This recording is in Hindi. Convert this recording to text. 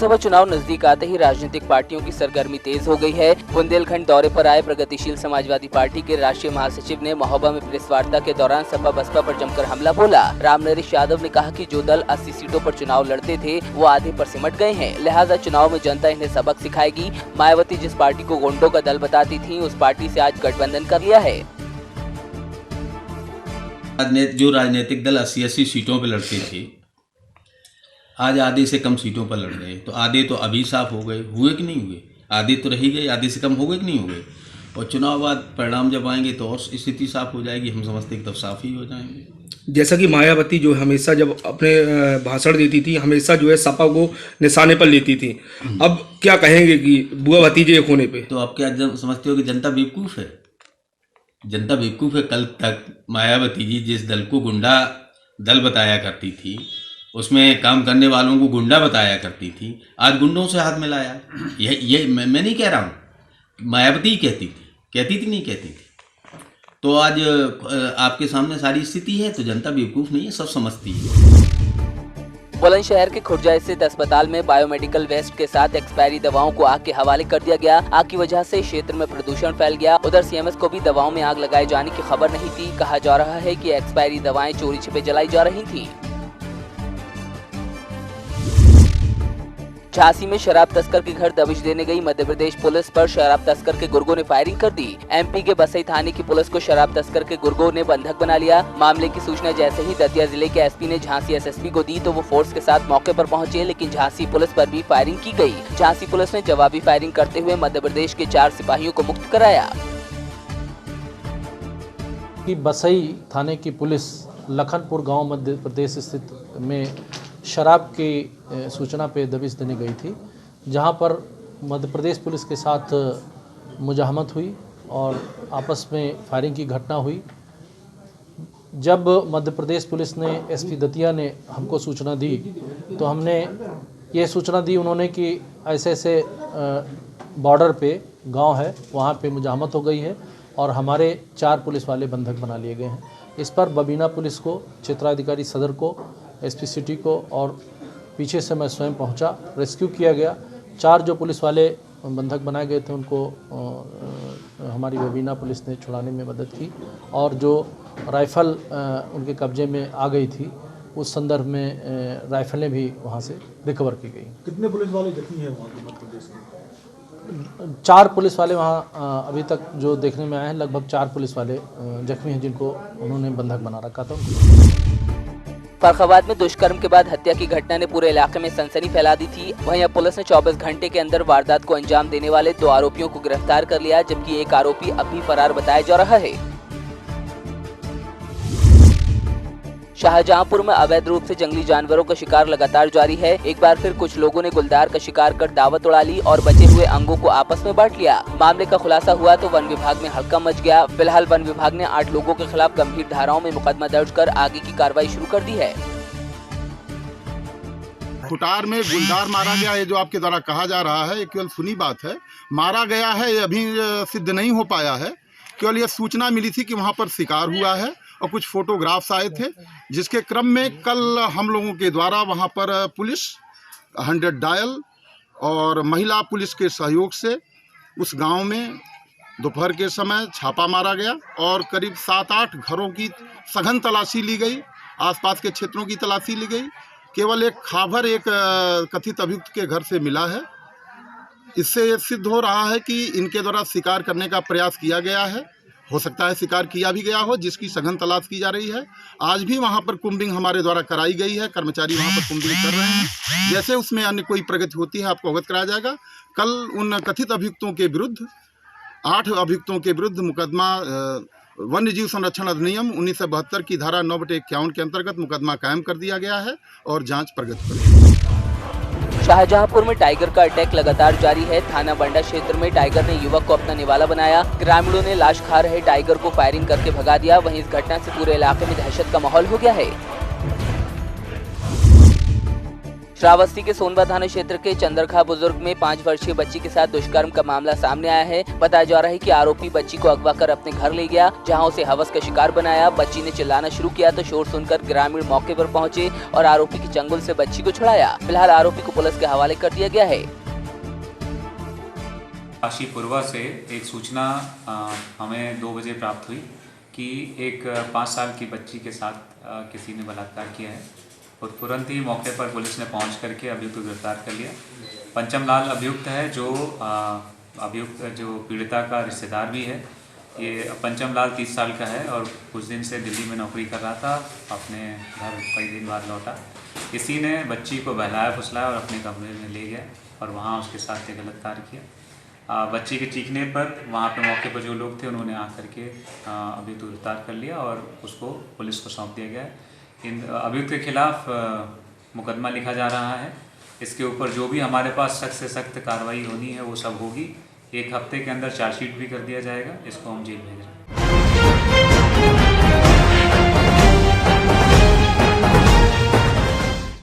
लोकसभा चुनाव नजदीक आते ही राजनीतिक पार्टियों की सरगर्मी तेज हो गई है। बुंदेलखंड दौरे पर आए प्रगतिशील समाजवादी पार्टी के राष्ट्रीय महासचिव ने महोबा में प्रेस वार्ता के दौरान सपा बसपा पर जमकर हमला बोला। रामनरेश यादव ने कहा कि जो दल 80 सीटों पर चुनाव लड़ते थे वो आधे पर सिमट गए हैं, लिहाजा चुनाव में जनता इन्हें सबक सिखाएगी। मायावती जिस पार्टी को गुंडों का दल बताती थी, उस पार्टी से आज गठबंधन कर लिया है। जो राजनीतिक दल 80 सीटों पर लड़ते थे, आज आधे से कम सीटों पर लड़ रहे हैं। तो आधे तो अभी साफ हो गए, हुए कि नहीं हुए? आधे तो रह गए, आधे से कम हो गए कि नहीं हो गए? और चुनाव बाद परिणाम जब आएंगे तो और स्थिति साफ हो जाएगी। हम समझते हैं कि तब साफ ही हो जाएंगे। जैसा कि मायावती जो हमेशा जब अपने भाषण देती थी, हमेशा जो है सपा को निशाने पर लेती थी। अब क्या कहेंगे कि बुआ भतीजे एक होने पे? तो आप क्या समझते हो कि जनता बेवकूफ़ है? जनता बेवकूफ़ है। कल तक मायावती जी जिस दल को गुंडा दल बताया करती थी, उसमें काम करने वालों को गुंडा बताया करती थी, आज गुंडों से हाथ मिलाया। ये मैं नहीं कह रहा हूँ, मायावती ही कहती थी नहीं कहती थी। तो आज आपके सामने सारी स्थिति है। तो जनता बेवकूफ़ नहीं है, सब समझती है। बुलंदशहर के खुर्जा स्थित अस्पताल में बायोमेडिकल वेस्ट के साथ एक्सपायरी दवाओं को आग के हवाले कर दिया गया। आग की वजह से क्षेत्र में प्रदूषण फैल गया। उधर सीएमएस को भी दवाओं में आग लगाए जाने की खबर नहीं थी। कहा जा रहा है कि एक्सपायरी दवाएं चोरी छिपे जलाई जा रही थी। झांसी में शराब तस्कर के घर दबिश देने गई मध्य प्रदेश पुलिस पर शराब तस्कर के गुर्गों ने फायरिंग कर दी। एमपी के बसई थाने की पुलिस को शराब तस्कर के गुर्गों ने बंधक बना लिया। मामले की सूचना जैसे ही दतिया जिले के एसपी ने झांसी एसएसपी को दी तो वो फोर्स के साथ मौके पर पहुंचे, लेकिन झांसी पुलिस पर भी फायरिंग की गई। झांसी पुलिस ने जवाबी फायरिंग करते हुए मध्य प्रदेश के 4 सिपाहियों को मुक्त कराया। बसई थाने की पुलिस लखनपुर गाँव मध्य प्रदेश स्थित में शराब की सूचना पे दबिश देने गई थी, जहां पर मध्य प्रदेश पुलिस के साथ मुजाहमत हुई और आपस में फायरिंग की घटना हुई। जब मध्य प्रदेश पुलिस ने एसपी दतिया ने हमको सूचना दी तो हमने ये सूचना दी उन्होंने कि ऐसे ऐसे बॉर्डर पे गांव है, वहां पे मुजाहमत हो गई है और हमारे 4 पुलिस वाले बंधक बना लिए गए हैं। इस पर बबीना पुलिस को, क्षेत्राधिकारी सदर को, एसपी सिटी को और पीछे से मैं स्वयं पहुंचा, रेस्क्यू किया गया। 4 जो पुलिस वाले बंधक बनाए गए थे उनको हमारी बबीना पुलिस ने छुड़ाने में मदद की और जो राइफ़ल उनके कब्जे में आ गई थी उस संदर्भ में राइफ़लें भी वहां से रिकवर की गई। कितने पुलिस वाले जख्मी हैं वहाँ के मध्य प्रदेश के? 4 पुलिस वाले वहाँ अभी तक जो देखने में आए हैं, लगभग 4 पुलिस वाले जख्मी हैं जिनको उन्होंने बंधक बना रखा था। फर्रुखाबाद में दुष्कर्म के बाद हत्या की घटना ने पूरे इलाके में सनसनी फैला दी थी। वहीं अब पुलिस ने 24 घंटे के अंदर वारदात को अंजाम देने वाले 2 आरोपियों को गिरफ्तार कर लिया, जबकि एक आरोपी अब भी फरार बताया जा रहा है। शाहजहांपुर में अवैध रूप से जंगली जानवरों का शिकार लगातार जारी है। एक बार फिर कुछ लोगों ने गुलदार का शिकार कर दावत उड़ा ली और बचे हुए अंगों को आपस में बांट लिया। मामले का खुलासा हुआ तो वन विभाग में हड़कंप मच गया। फिलहाल वन विभाग ने 8 लोगों के खिलाफ गंभीर धाराओं में मुकदमा दर्ज कर आगे की कार्रवाई शुरू कर दी है। खुटार में गुलदार मारा गया, ये जो आपके द्वारा कहा जा रहा है ये केवल सुनी बात है। मारा गया है ये अभी सिद्ध नहीं हो पाया है। केवल ये सूचना मिली थी कि वहाँ पर शिकार हुआ है और कुछ फोटोग्राफ्स आए थे, जिसके क्रम में कल हम लोगों के द्वारा वहाँ पर पुलिस 100 डायल और महिला पुलिस के सहयोग से उस गांव में दोपहर के समय छापा मारा गया और करीब 7-8 घरों की सघन तलाशी ली गई। आसपास के क्षेत्रों की तलाशी ली गई। केवल एक खाभर एक कथित अभियुक्त के घर से मिला है। इससे ये सिद्ध हो रहा है कि इनके द्वारा शिकार करने का प्रयास किया गया है। हो सकता है शिकार किया भी गया हो, जिसकी सघन तलाश की जा रही है। आज भी वहाँ पर कुम्बिंग हमारे द्वारा कराई गई है, कर्मचारी वहाँ पर कुम्बिंग कर रहे हैं। जैसे उसमें अन्य कोई प्रगति होती है आपको अवगत कराया जाएगा। कल उन कथित अभियुक्तों के विरुद्ध 8 अभियुक्तों के विरुद्ध मुकदमा वन्य जीव संरक्षण अधिनियम 1972 की धारा 9/51 के अंतर्गत मुकदमा कायम कर दिया गया है और जाँच प्रगति पर है। शाहजहांपुर में टाइगर का अटैक लगातार जारी है। थाना बंडा क्षेत्र में टाइगर ने युवक को अपना निवाला बनाया। ग्रामीणों ने लाश खा रहे टाइगर को फायरिंग करके भगा दिया। वहीं इस घटना से पूरे इलाके में दहशत का माहौल हो गया है। श्रावस्ती के सोनबा थाना क्षेत्र के चंद्रखा बुजुर्ग में 5 वर्षीय बच्ची के साथ दुष्कर्म का मामला सामने आया है। बताया जा रहा है कि आरोपी बच्ची को अगवा कर अपने घर ले गया, जहां उसे हवस का शिकार बनाया। बच्ची ने चिल्लाना शुरू किया तो शोर सुनकर ग्रामीण मौके पर पहुंचे और आरोपी के चंगुल से बच्ची को छुड़ाया। फिलहाल आरोपी को पुलिस के हवाले कर दिया गया है। काशीपुरवा से एक सूचना हमें 2 बजे प्राप्त हुई कि एक 5 साल की बच्ची के साथ किसी ने बलात्कार किया है और तुरंत ही मौके पर पुलिस ने पहुंच करके अभियुक्त को गिरफ्तार कर लिया। पंचम लाल अभियुक्त है, जो पीड़िता का रिश्तेदार भी है। ये पंचम लाल 30 साल का है और कुछ दिन से दिल्ली में नौकरी कर रहा था। अपने घर कई दिन बाद लौटा। इसी ने बच्ची को बहलाया फुसलाया और अपने कमरे में ले गया और वहाँ उसके साथ एक गलत कार्य किया। बच्ची के चीखने पर वहाँ पे मौके पर जो लोग थे उन्होंने आकर के अभियुक्त को गिरफ्तार कर लिया और उसको पुलिस को सौंप दिया गया है। इन अभियुक्त के खिलाफ मुकदमा लिखा जा रहा है। इसके ऊपर जो भी हमारे पास सख्त से सख्त कार्रवाई होनी है वो सब होगी। 1 हफ्ते के अंदर चार्जशीट भी कर दिया जाएगा। इसको हम जेल भेज रहे हैं।